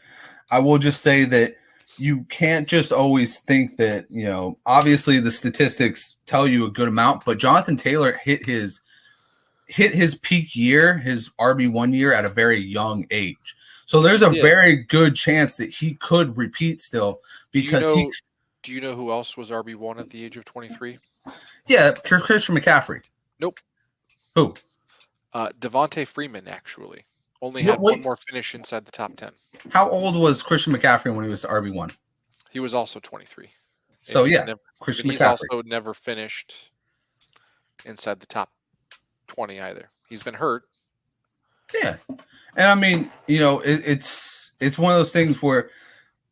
I will just say that you can't just always think that, obviously the statistics tell you a good amount, but Jonathan Taylor hit his peak year, his RB1 year, at a very young age. So there's a very good chance that he could repeat still because do you know who else was RB1 at the age of 23? Yeah, Christian McCaffrey. Nope. Who? Devontae Freeman, actually. Only had one more finish inside the top 10. How old was Christian McCaffrey when he was RB1? He was also 23. So, Christian McCaffrey. He's also never finished inside the top 20 either. He's been hurt. Yeah. And I mean, it's one of those things where,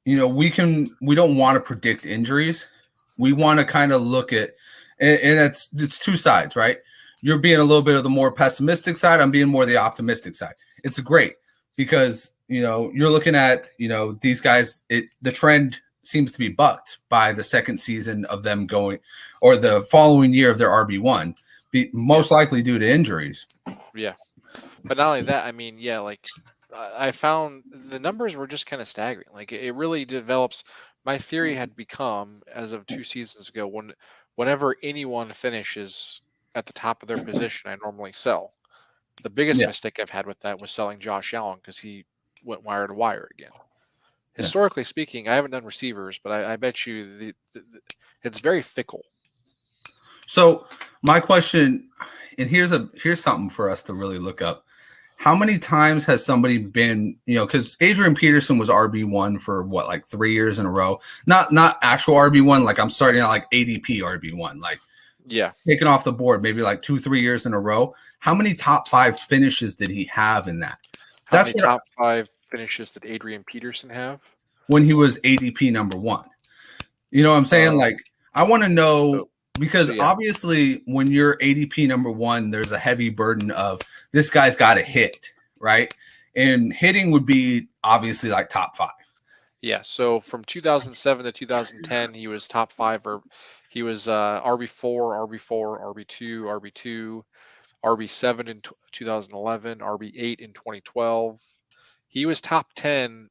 we don't want to predict injuries. We want to kind of look at, and it's two sides, right? You're being a little bit of the more pessimistic side. I'm being more the optimistic side. It's great because, you're looking at, these guys, the trend seems to be bucked by the second season of them going, or the following year of their RB1, most likely due to injuries. Yeah. But not only that, I mean, I found the numbers were just kind of staggering. Like, it really develops. My theory had become, as of 2 seasons ago, whenever anyone finishes at the top of their position, I normally sell. The biggest mistake I've had with that was selling Josh Allen because he went wire to wire again. Historically speaking, I haven't done receivers, but I bet you it's very fickle. So my question, and here's something for us to really look up. How many times has somebody been, because Adrian Peterson was RB1 for like 3 years in a row, not actual RB1. Like, I'm starting out like ADP RB1. Like, Yeah. taken off the board, maybe like 2-3 years in a row. How many top 5 finishes did he have in that? How That's many what top 5 finishes did Adrian Peterson have? when he was ADP number 1. You know what I'm saying? Like, I want to know because yeah. obviously when you're ADP number 1, there's a heavy burden of this guy's got to hit, right? And hitting would be obviously like top 5. Yeah, so from 2007 to 2010, he was top 5, or he was RB4, RB4, RB2, RB2, RB7 in 2011, RB8 in 2012. He was top 10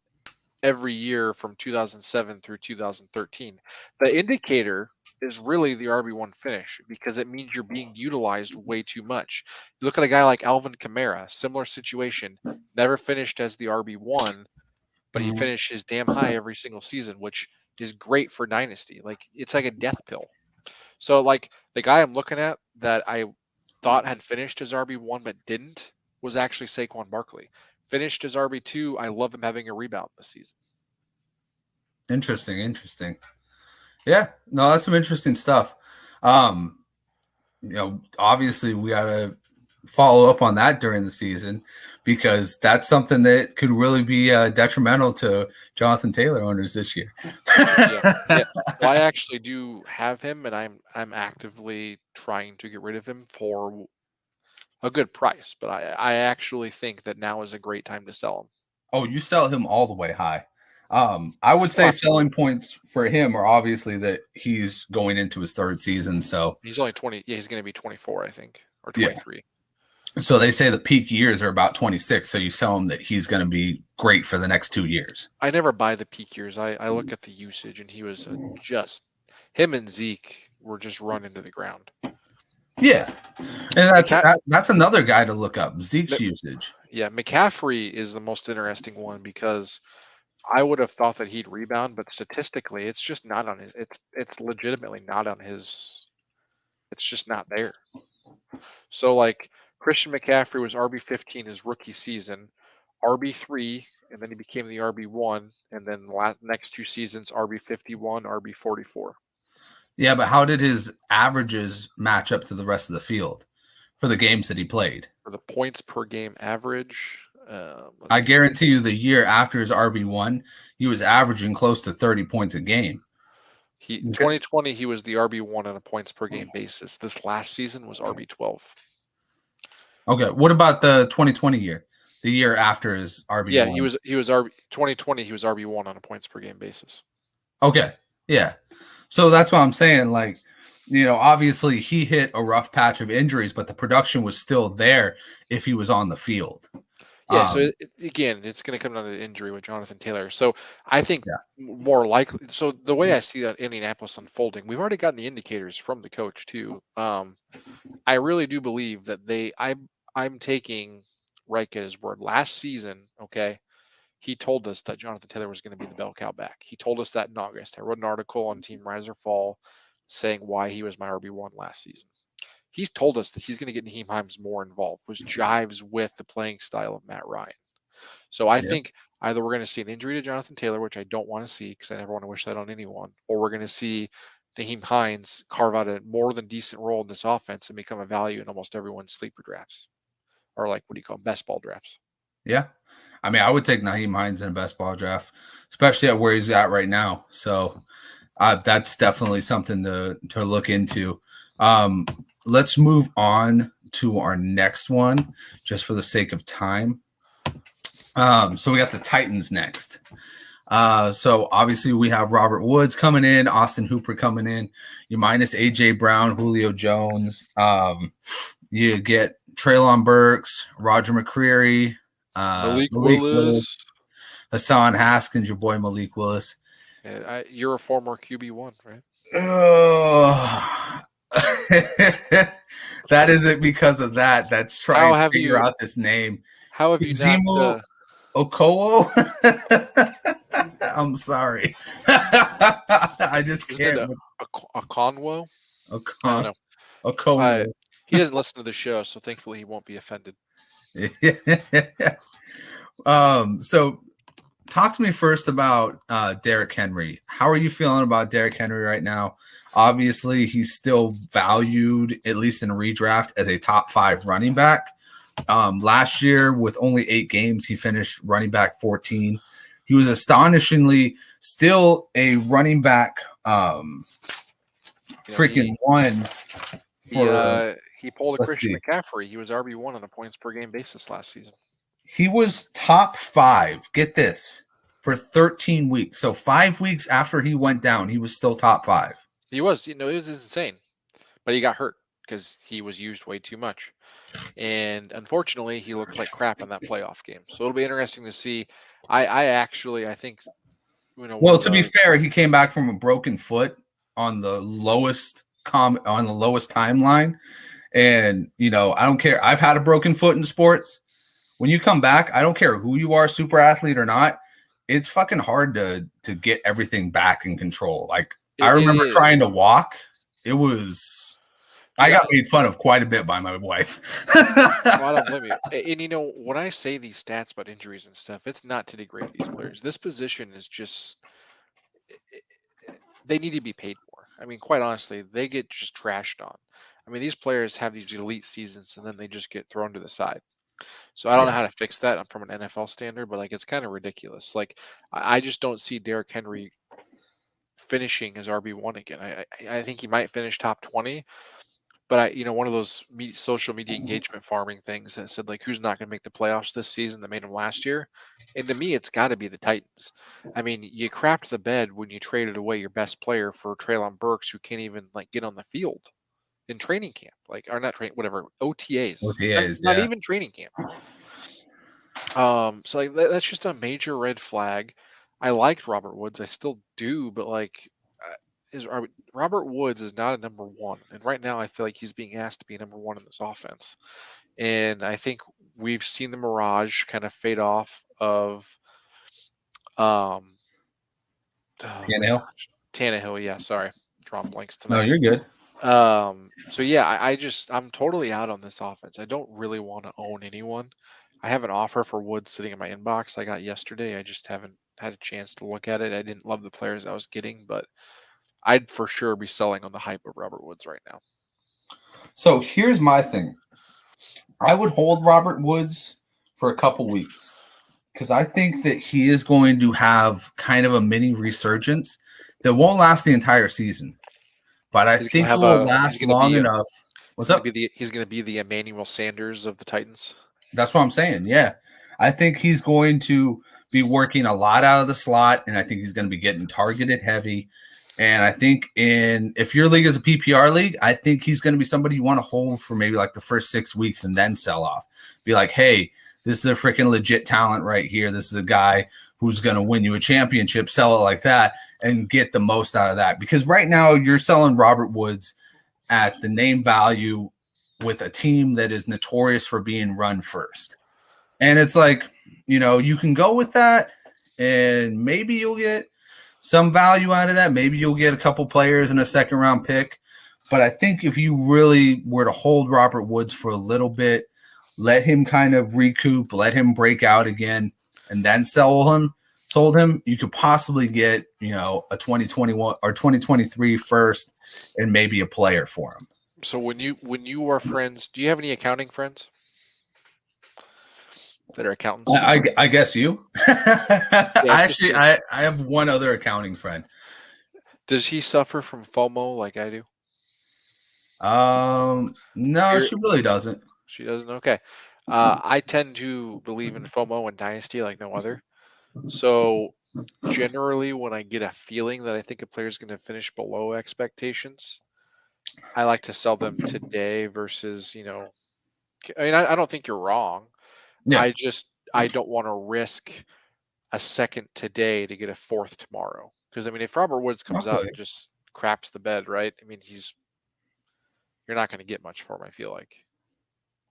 every year from 2007 through 2013. The indicator is really the RB1 finish because it means you're being utilized way too much. You look at a guy like Alvin Kamara, similar situation, never finished as the RB1, but he finished his damn high every single season, which is great for Dynasty. Like, it's like a death pill. So, like, the guy I'm looking at that I thought had finished as RB1 but didn't was actually Saquon Barkley. Finished as RB2. I love him having a rebound this season. Interesting. Yeah, no, that's some interesting stuff. Obviously we got to follow up on that during the season because that's something that could really be detrimental to Jonathan Taylor owners this year. Yeah. Well, I actually do have him, and I'm actively trying to get rid of him for a good price. But I actually think that now is a great time to sell him. Oh, you sell him all the way high. I would say selling points for him are obviously that he's going into his 3rd season. So he's only 20. Yeah, he's going to be 24, I think, or 23. Yeah. So they say the peak years are about 26. So you sell him that he's going to be great for the next 2 years. I never buy the peak years. I look at the usage, and he was just him and Zeke were just run into the ground. Yeah, and that's another guy to look up, Zeke's usage. Yeah, McCaffrey is the most interesting one because I would have thought that he'd rebound, but statistically, it's just not on his. It's legitimately not on his. It's just not there. So, like, Christian McCaffrey was RB15 his rookie season, RB3, and then he became the RB1, and then the next 2 seasons RB51, RB44. Yeah, but how did his averages match up to the rest of the field for the games that he played? For the points per game average, I guarantee you the year after his RB1, he was averaging close to 30 points a game. 2020, he was the RB1 on a points per game basis. This last season was RB12. Okay, what about the 2020 year? The year after his RB1? Yeah, he was 2020, he was RB1 on a points per game basis. Okay, yeah. So that's what I'm saying. Like, obviously he hit a rough patch of injuries, but the production was still there if he was on the field. Yeah, so again, it's going to come down to injury with Jonathan Taylor. So I think more likely. So the way I see that Indianapolis unfolding, we've already gotten the indicators from the coach too. I really do believe that I'm taking Reich at his word. Last season, okay, he told us that Jonathan Taylor was going to be the bell cow back. He told us that in August. I wrote an article on Team Rise or Fall saying why he was my RB1 last season. He's told us that he's going to get Nyheim Hines more involved, which jives with the playing style of Matt Ryan. So I think either we're going to see an injury to Jonathan Taylor, which I don't want to see because I never want to wish that on anyone, or we're going to see Nyheim Hines carve out a more than decent role in this offense and become a value in almost everyone's sleeper drafts, or like, what do you call them, best ball drafts. Yeah. I mean, I would take Nyheim Hines in a best ball draft, especially at where he's at right now. So that's definitely something to look into. Let's move on to our next one, just for the sake of time. So we got the Titans next. So obviously we have Robert Woods coming in, Austin Hooper coming in. You minus AJ Brown, Julio Jones. You get Treylon Burks, Roger McCreary, Malik Willis, Hassan Haskins, your boy Malik Willis. Yeah, you're a former QB1, right? That isn't because of that. That's trying to figure out this name. How have you not? Okowo? I'm sorry. I just can't. A Conwo? I don't know. Okowo. He doesn't listen to the show, so thankfully he won't be offended. So talk to me first about Derrick Henry. How are you feeling about Derrick Henry right now? Obviously, he's still valued, at least in redraft, as a top 5 running back. Last year, with only 8 games, he finished running back 14. He was astonishingly still a running back freaking one for he pulled a let's Christian see. McCaffrey. He was RB1 on a points per game basis last season. He was top 5. Get this, for 13 weeks. So 5 weeks after he went down, he was still top 5. He was, it was insane, but he got hurt because he was used way too much. And unfortunately, he looked like crap in that playoff game. So it'll be interesting to see. I think, well, to be fair, he came back from a broken foot on the lowest timeline. And, I don't care. I've had a broken foot in sports. When you come back, I don't care who you are, super athlete or not. It's fucking hard to get everything back in control. Like, I remember trying to walk. It was, I got made fun of quite a bit by my wife. Well, I don't blame you. And, when I say these stats about injuries and stuff, it's not to degrade these players. This position is just, they need to be paid more. I mean, quite honestly, they get just trashed on. I mean, these players have these elite seasons and then they just get thrown to the side. So I don't know how to fix that from an NFL standard, but it's kind of ridiculous. Like, I just don't see Derrick Henry finishing as RB1 again. I think he might finish top 20, but one of those social media engagement farming things that said who's not going to make the playoffs this season that made him last year. And to me, it's got to be the Titans. I mean, you crapped the bed when you traded away your best player for Treylon Burks, who can't even get on the field in training camp, or not training, whatever, OTAs. Not even training camp. So that's just a major red flag. I liked Robert Woods, I still do, but Robert Woods is not a number 1, and right now I feel like he's being asked to be number 1 in this offense. And I think we've seen the mirage kind of fade off of Tannehill. Yeah, sorry, drawing blanks tonight. No, you're good. So yeah, I'm totally out on this offense. I don't really want to own anyone. I have an offer for Woods sitting in my inbox I got yesterday. I just haven't had a chance to look at it. I didn't love the players I was getting, but I'd for sure be selling on the hype of Robert Woods right now. So here's my thing. I would hold Robert Woods for a couple weeks because I think that he is going to have kind of a mini resurgence that won't last the entire season. But I think it will last long enough. What's up? He's going to be the Emmanuel Sanders of the Titans. That's what I'm saying. Yeah. I think he's going to be working a lot out of the slot, and I think he's going to be getting targeted heavy. And I think if your league is a PPR league, I think he's going to be somebody you want to hold for maybe the first 6 weeks and then sell off. Be like, hey, this is a freaking legit talent right here. This is a guy who's going to win you a championship. Sell it like that and get the most out of that. Because right now you're selling Robert Woods at the name value with a team that is notorious for being run first. And it's you can go with that and maybe you'll get some value out of that. Maybe you'll get a couple players in a second round pick. But I think if you really were to hold Robert Woods for a little bit, let him kind of recoup, let him break out again, and then sold him, you could possibly get, a 2021 or 2023 first and maybe a player for him. So when you are friends, do you have any accounting friends that are accountants? I guess you. I have one other accounting friend. Does he suffer from FOMO like I do? No, she really doesn't. She doesn't? Okay. I tend to believe in FOMO and Dynasty like no other. So generally when I get a feeling that I think a player is going to finish below expectations, I like to sell them today versus, I don't think you're wrong. Yeah. I don't want to risk a second today to get a fourth tomorrow. Because, if Robert Woods comes out and just craps the bed, right? You're not going to get much for him, I feel like.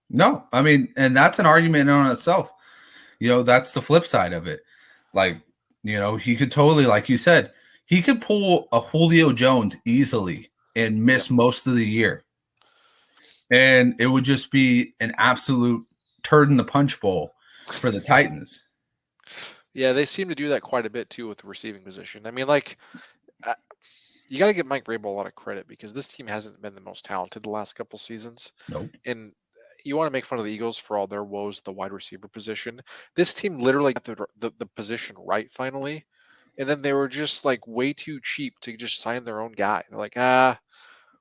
No, and that's an argument in itself. That's the flip side of it. He could totally, like you said, he could pull a Julio Jones easily and miss most of the year. And it would just be an absolute turd in the punch bowl for the Titans. Yeah, they seem to do that quite a bit too with the receiving position. I mean, like, uh, you got to give Mike Vrabel a lot of credit because this team hasn't been the most talented the last couple seasons. Nope. And you want to make fun of the Eagles for all their woes, at the wide receiver position. This team literally got the position right finally. And then they were just like way too cheap to just sign their own guy. They're like,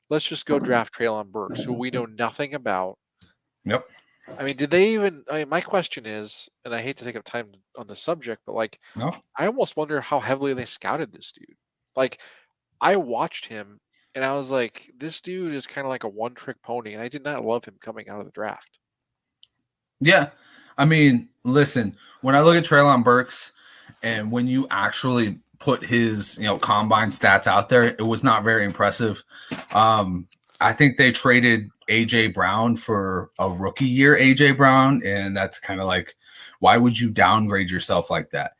let's just go draft Treylon Burks, who we know nothing about. Yep. I mean, did they even? I mean, my question is, and I hate to take up time on the subject, but like, No. I almost wonder how heavily they scouted this dude. Like, I watched him and I was like, this dude is kind of like a one-trick pony, and I did not love him coming out of the draft. Yeah. I mean, listen, when I look at Treylon Burks and when you actually put his, combine stats out there, it was not very impressive. I think they traded AJ Brown for a rookie year AJ Brown, and that's kind of like, why would you downgrade yourself like that?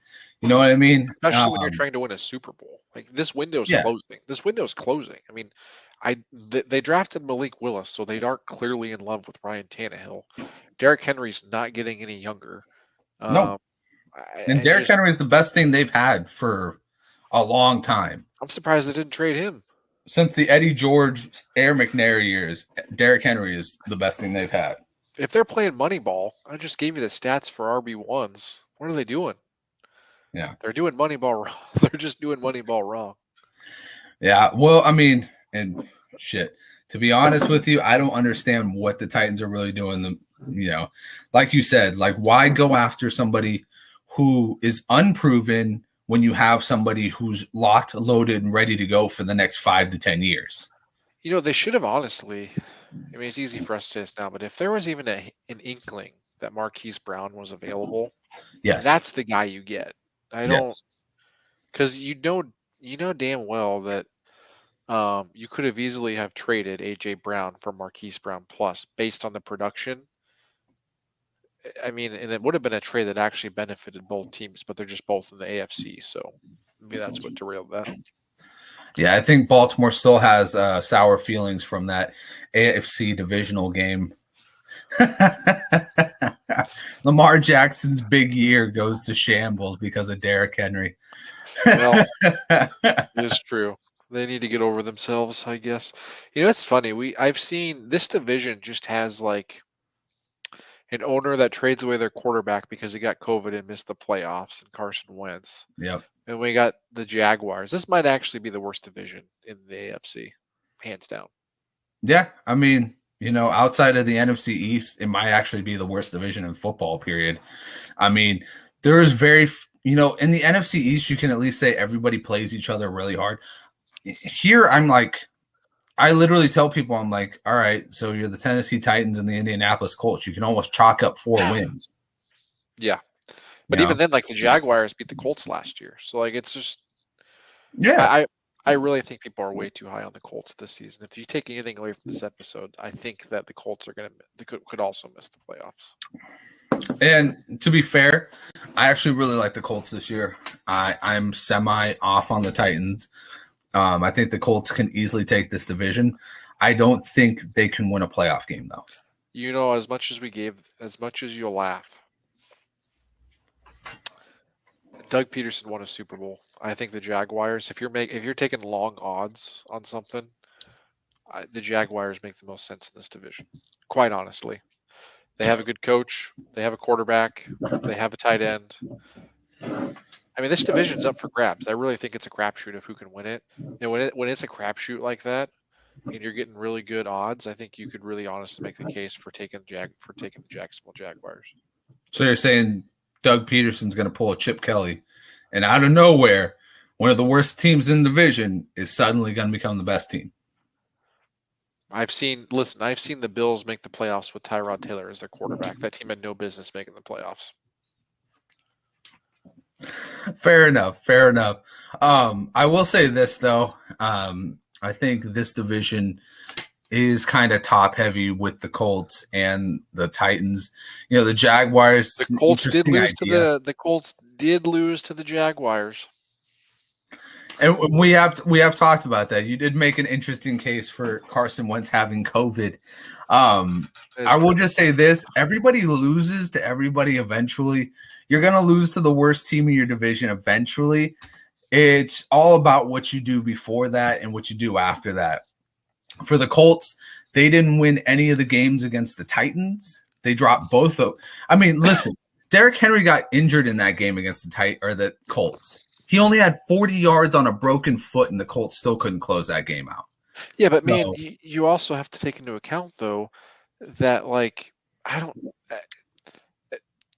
You know what I mean? Especially when you're trying to win a Super Bowl. Like, this window's closing. This window's closing. I mean, they drafted Malik Willis, so they aren't clearly in love with Ryan Tannehill. Derrick Henry's not getting any younger. No. And Derrick Henry is the best thing they've had for a long time. I'm surprised they didn't trade him. Since the Eddie George, Air McNair years, Derrick Henry is the best thing they've had. If they're playing Moneyball, I just gave you the stats for RB1s. What are they doing? Yeah. They're doing Moneyball wrong. They're just doing Moneyball wrong. Yeah. Well, I mean, and shit, to be honest with you, I don't understand what the Titans are really doing. Like you said, like, why go after somebody who is unproven when you have somebody who's locked, loaded, and ready to go for the next 5 to 10 years? They should have honestly. I mean, it's easy for us to say this now, but if there was even an inkling that Marquise Brown was available, yes, that's the guy you get. I don't, because you know damn well that you could have easily have traded AJ Brown for Marquise Brown plus based on the production. I mean, and it would have been a trade that actually benefited both teams, but they're just both in the AFC, so maybe that's what derailed that. Yeah, I think Baltimore still has sour feelings from that AFC divisional game. Lamar Jackson's big year goes to shambles because of Derrick Henry. Well, it's true. They need to get over themselves, I guess. It's funny. I've seen this division just has like an owner that trades away their quarterback because he got COVID and missed the playoffs, and Carson Wentz. Yep. And we got the Jaguars. This might actually be the worst division in the AFC, hands down. Yeah, I mean, outside of the NFC East, it might actually be the worst division in football, period. I mean, there is in the NFC East, you can at least say everybody plays each other really hard. Here, I literally tell people, I'm like, all right, so you're the Tennessee Titans and the Indianapolis Colts. You can almost chalk up 4 wins. Yeah. But even then, like, the Jaguars beat the Colts last year. So, like, it's just – yeah. I really think people are way too high on the Colts this season. If you take anything away from this episode, I think that the Colts are could also miss the playoffs. And to be fair, I actually really like the Colts this year. I'm semi off on the Titans. I think the Colts can easily take this division. I don't think they can win a playoff game, though. As much as you'll laugh, Doug Peterson won a Super Bowl. I think the Jaguars, if you're taking long odds on something, the Jaguars make the most sense in this division. Quite honestly, they have a good coach, they have a quarterback, they have a tight end. I mean, this division's up for grabs. I really think it's a crapshoot of who can win it. And when it's a crapshoot like that, and you're getting really good odds, I think you could really honestly make the case for taking the Jacksonville Jaguars. So you're saying Doug Peterson's going to pull a Chip Kelly, and out of nowhere, one of the worst teams in the division is suddenly going to become the best team. I've seen the Bills make the playoffs with Tyrod Taylor as their quarterback. That team had no business making the playoffs. Fair enough. I will say this, though. I think this division is kind of top heavy with the Colts and the Titans. The Jaguars. The Colts did lose to the Jaguars. And we have talked about that. You did make an interesting case for Carson Wentz having COVID. I will just say this: everybody loses to everybody eventually. You're going to lose to the worst team in your division eventually. It's all about what you do before that and what you do after that. For the Colts, they didn't win any of the games against the Titans. They dropped both of. I mean, listen, Derrick Henry got injured in that game against the Colts. He only had 40 yards on a broken foot, and the Colts still couldn't close that game out. Yeah, but man, you also have to take into account though that like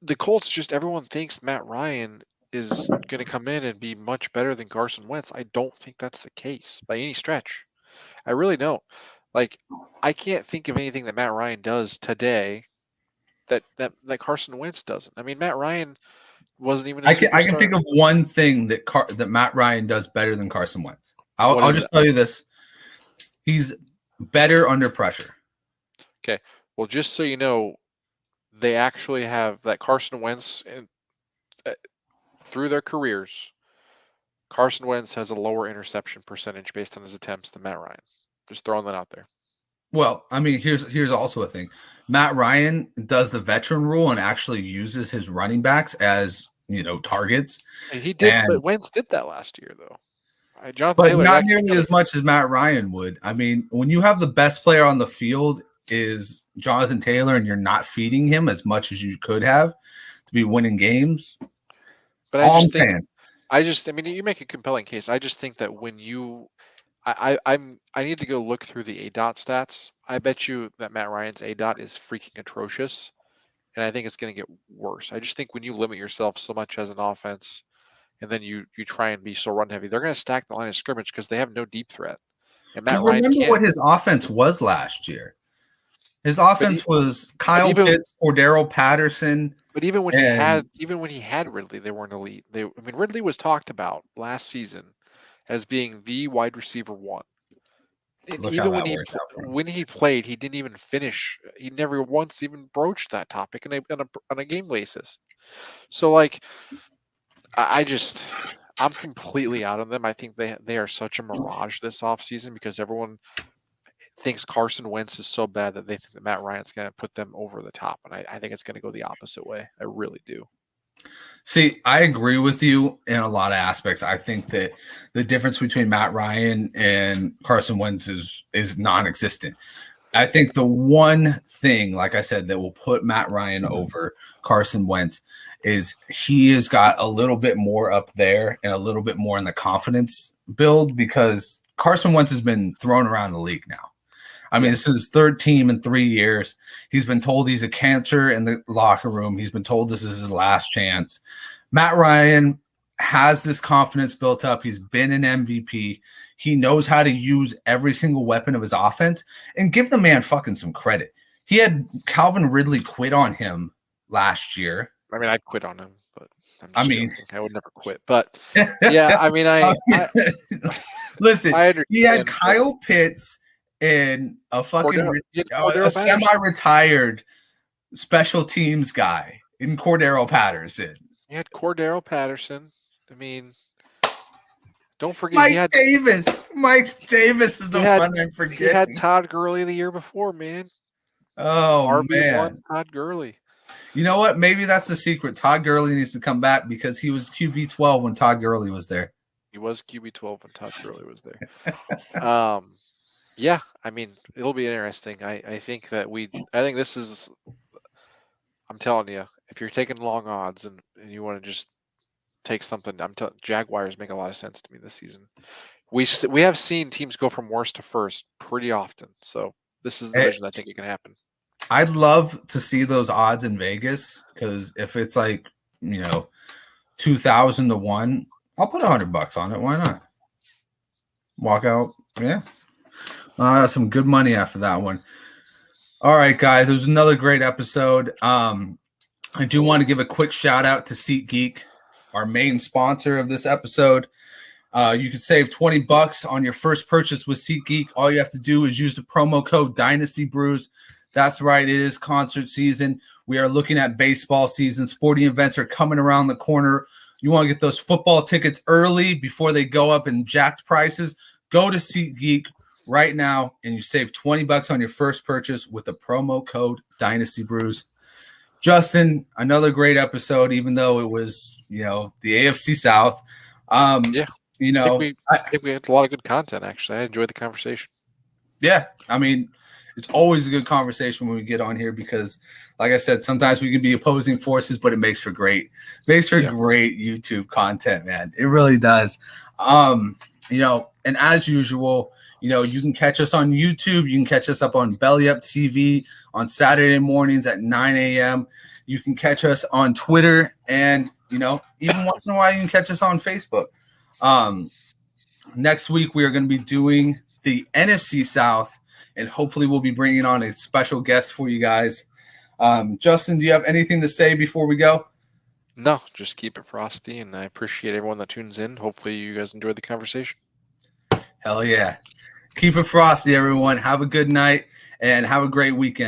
the Colts just everyone thinks Matt Ryan is going to come in and be much better than Carson Wentz. I don't think that's the case by any stretch. I really don't. Like, I can't think of anything that Matt Ryan does today that Carson Wentz doesn't. I mean, Matt Ryan wasn't even a superstar. I can think of one thing that Matt Ryan does better than Carson Wentz. I'll just tell you this. He's better under pressure. Okay. Well, just so you know, they actually have that Carson Wentz through their careers. Carson Wentz has a lower interception percentage based on his attempts than Matt Ryan. Just throwing that out there. Well, I mean, here's also a thing. Matt Ryan does the veteran rule and actually uses his running backs as, targets. And he did, but Wentz did that last year, though. Jonathan Taylor, not nearly as much as Matt Ryan would. I mean, when you have the best player on the field is Jonathan Taylor and you're not feeding him as much as you could have to be winning games. But I mean, you make a compelling case. I just think that when I need to go look through the ADOT stats. I bet you that Matt Ryan's ADOT is freaking atrocious, and I think it's going to get worse. I just think when you limit yourself so much as an offense, and then you try and be so run heavy, they're going to stack the line of scrimmage because they have no deep threat. And Matt Ryan remember what his offense was last year. His offense was Kyle Pitts, Cordero Patterson. But even when he had Ridley, they weren't elite. Ridley was talked about last season as being the wide receiver one. Even when he played, he didn't even finish. He never once even broached that topic on a game basis. So like, I'm completely out on them. I think they are such a mirage this offseason because everyone thinks Carson Wentz is so bad that they think that Matt Ryan's going to put them over the top. And I think it's going to go the opposite way. I really do. See, I agree with you in a lot of aspects. I think that the difference between Matt Ryan and Carson Wentz is non-existent. I think the one thing, like I said, that will put Matt Ryan over Carson Wentz is he has got a little bit more up there and a little bit more in the confidence build because Carson Wentz has been thrown around the league now. I mean, this is his third team in 3 years. He's been told he's a cancer in the locker room. He's been told this is his last chance. Matt Ryan has this confidence built up. He's been an MVP. He knows how to use every single weapon of his offense. And give the man fucking some credit. He had Calvin Ridley quit on him last year. I mean, I'd quit on him, but I would never quit. But yeah, I mean, listen, he had Kyle Pitts and a fucking a semi-retired special teams guy in Cordero Patterson. He had Cordero Patterson. I mean, don't forget Mike Davis. Mike Davis is the one I'm forgetting. He had Todd Gurley the year before, man. Oh, RB1 Todd Gurley. You know what? Maybe that's the secret. Todd Gurley needs to come back because he was QB12 when Todd Gurley was there. He was QB12 when Todd Gurley was there. Yeah, I mean, it'll be interesting. I think this is, I'm telling you, if you're taking long odds and you want to just take something, Jaguars make a lot of sense to me this season. We have seen teams go from worst to first pretty often. So this is the division I think it can happen. I'd love to see those odds in Vegas because if it's like, 2,000 to 1, I'll put $100 on it. Why not? Walk out. Yeah. Some good money after that one. All right, guys. It was another great episode. I do want to give a quick shout out to SeatGeek, our main sponsor of this episode. You can save $20 on your first purchase with SeatGeek. All you have to do is use the promo code Dynasty Brews. That's right. It is concert season. We are looking at baseball season. Sporting events are coming around the corner. You want to get those football tickets early before they go up in jacked prices? Go to SeatGeek right now, and you save $20 on your first purchase with the promo code Dynasty Brews. Justin, another great episode, even though it was, the AFC South. Yeah, You I think know, we I think we had a lot of good content. Actually, I enjoyed the conversation. Yeah, I mean, it's always a good conversation when we get on here because, like I said, sometimes we can be opposing forces, but it makes for Yeah, great YouTube content, man. It really does. And as usual, you can catch us on YouTube. You can catch us up on Belly Up TV on Saturday mornings at 9 a.m. You can catch us on Twitter, and even once in a while, you can catch us on Facebook. Next week, we are going to be doing the NFC South, and hopefully, we'll be bringing on a special guest for you guys. Justin, do you have anything to say before we go? no, just keep it frosty, and I appreciate everyone that tunes in. Hopefully, you guys enjoyed the conversation. Hell yeah. Keep it frosty, everyone. Have a good night and have a great weekend.